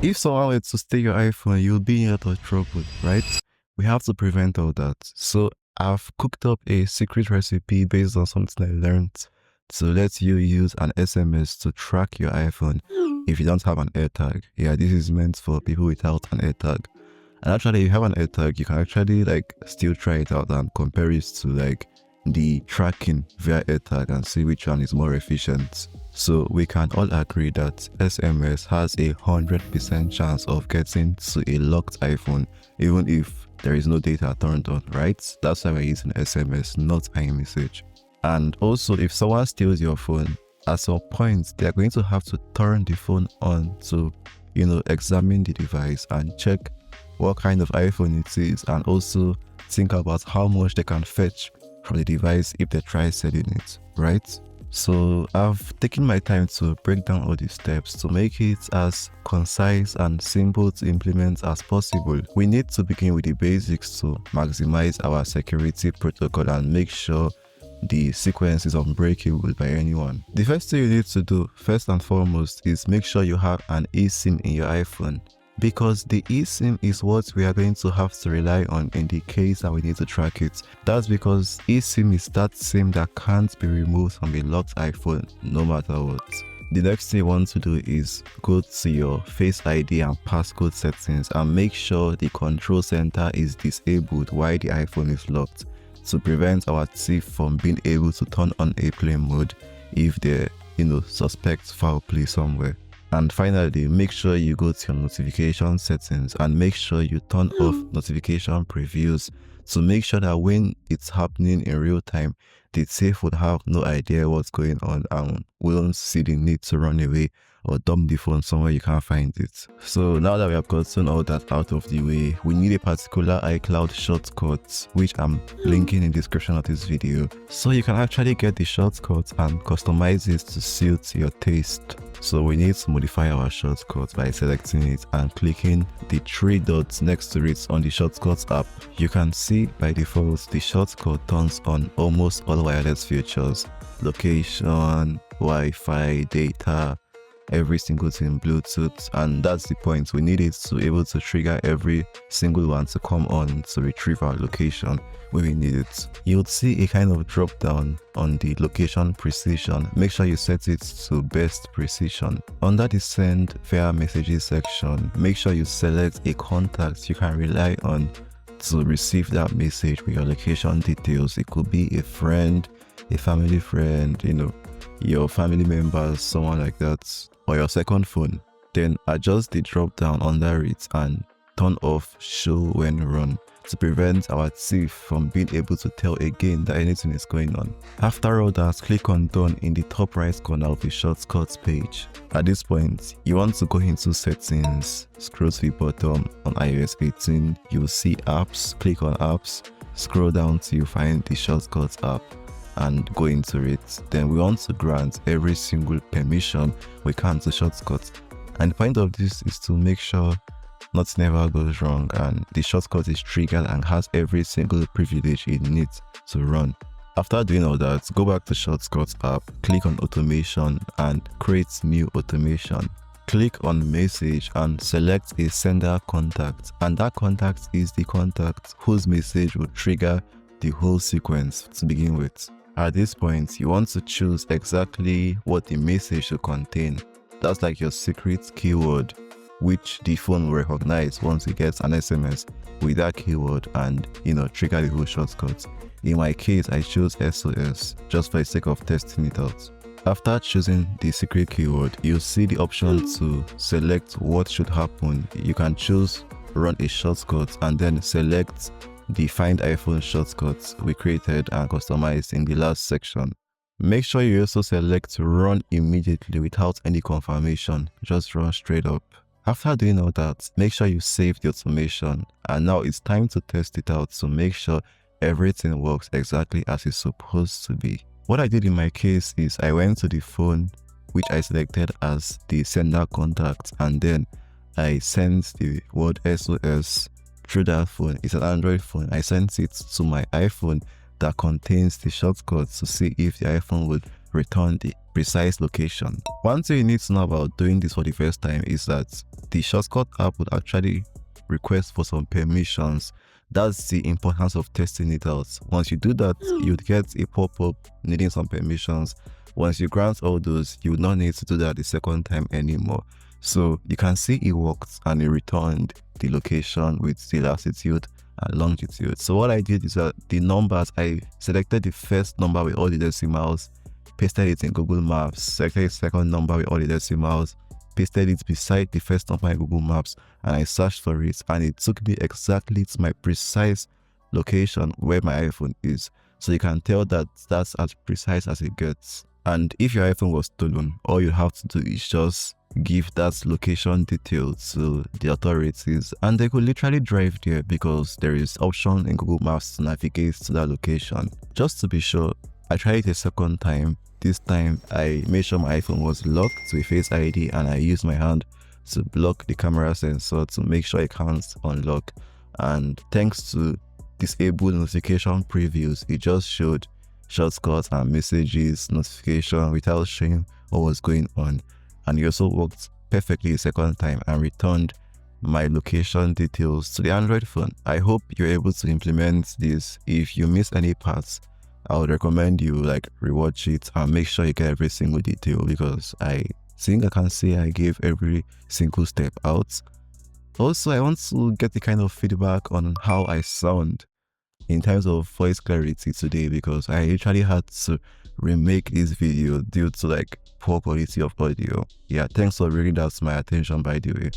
If someone were to steal your iPhone, you'll be in a lot of trouble, right? We have to prevent all that. So I've cooked up a secret recipe based on something I learned to let you use an SMS to track your iPhone if you don't have an AirTag. Yeah, this is meant for people without an AirTag. And actually, if you have an AirTag, you can actually still try it out and compare it to the tracking via AirTag and see which one is more efficient. So we can all agree that SMS has a 100% chance of getting to a locked iPhone, even if there is no data turned on, right? That's why we're using SMS, not iMessage. And also, if someone steals your phone, at some point, they're going to have to turn the phone on to, examine the device and check what kind of iPhone it is, and also think about how much they can fetch from the device if they try selling it, right? So I've taken my time to break down all these steps to make it as concise and simple to implement as possible. We need to begin with the basics to maximize our security protocol and make sure the sequence is unbreakable by anyone. The first thing you need to do, first and foremost, is make sure you have an eSIM in your iPhone, because the eSIM is what we are going to have to rely on in the case that we need to track it. That's because eSIM is that SIM that can't be removed from a locked iPhone no matter what. The next thing you want to do is go to your Face ID and passcode settings and make sure the control center is disabled while the iPhone is locked, to prevent our thief from being able to turn on airplane mode if they suspect foul play somewhere. And finally, make sure you go to your notification settings and make sure you turn off notification previews to make sure that when it's happening in real time, the thief would have no idea what's going on and won't see the need to run away or dump the phone somewhere you can't find it. So now that we have gotten all that out of the way, we need a particular iCloud shortcut, which I'm linking in the description of this video. So you can actually get the shortcut and customize it to suit your taste. So we need to modify our shortcut by selecting it and clicking the 3 dots next to it on the shortcuts app. You can see by default the shortcut turns on almost all wireless features: location, Wi-Fi, data, every single thing, Bluetooth, and that's the point. We need it to be able to trigger every single one to come on to retrieve our location where we need it. You'll see a kind of drop down on the location precision. Make sure you set it to best precision. Under the send via messages section, make sure you select a contact you can rely on to receive that message with your location details. It could be a friend, a family friend, your family members, someone like that, or your second phone. Then adjust the drop down under it and turn off show when run to prevent our thief from being able to tell again that anything is going on. After all that, click on done in the top right corner of the shortcuts page. At this point, you want to go into settings, scroll to the bottom. On iOS 18, you'll see apps. Click on apps, scroll down till you find the shortcuts app and go into it. Then we want to grant every single permission we can to shortcuts. And the point of this is to make sure nothing ever goes wrong and the shortcut is triggered and has every single privilege it needs to run. After doing all that, go back to shortcuts app, click on automation and create new automation. Click on message and select a sender contact, and that contact is the contact whose message will trigger the whole sequence to begin with. At this point, you want to choose exactly what the message should contain. That's like your secret keyword, which the phone will recognize once it gets an SMS with that keyword and trigger the whole shortcut. In my case, I chose SOS just for the sake of testing it out. After choosing the secret keyword, you'll see the option to select what should happen. You can choose run a shortcut and then select the find iPhone shortcuts we created and customized in the last section. Make sure you also select run immediately without any confirmation, just run straight up. After doing all that, make sure you save the automation, and now it's time to test it out to make sure everything works exactly as it's supposed to be. What I did in my case is I went to the phone which I selected as the sender contact, and then I sent the word SOS through that phone. It's an Android phone. I sent it to my iPhone that contains the shortcut to see if the iPhone would return the precise location. One thing you need to know about doing this for the first time is that the shortcut app would actually request for some permissions. That's the importance of testing it out. Once you do that, you'd get a pop-up needing some permissions. Once you grant all those, you would not need to do that the second time anymore. So you can see it worked and it returned the location with the latitude and longitude. So what I did is that the numbers, I selected the first number with all the decimals, pasted it in Google Maps, selected the second number with all the decimals, pasted it beside the first number in Google Maps, and I searched for it, and it took me exactly to my precise location where my iPhone is. So you can tell that that's as precise as it gets. And if your iPhone was stolen, all you have to do is just give that location detail to the authorities, and they could literally drive there because there is option in Google Maps to navigate to that location. Just to be sure, I tried it a second time. This time I made sure my iPhone was locked to a Face ID, and I used my hand to block the camera sensor to make sure it can't unlock. And thanks to disable notification previews, it just showed shortcuts and messages notification without showing what was going on. And it also worked perfectly a second time and returned my location details to the Android phone. I hope you're able to implement this. If you miss any parts, I would recommend you rewatch it and make sure you get every single detail, because I think I can say I gave every single step out. Also, I want to get the kind of feedback on how I sound in terms of voice clarity today, because I literally had to remake this video due to poor quality of audio. Yeah, thanks for bringing that to my attention, by the way.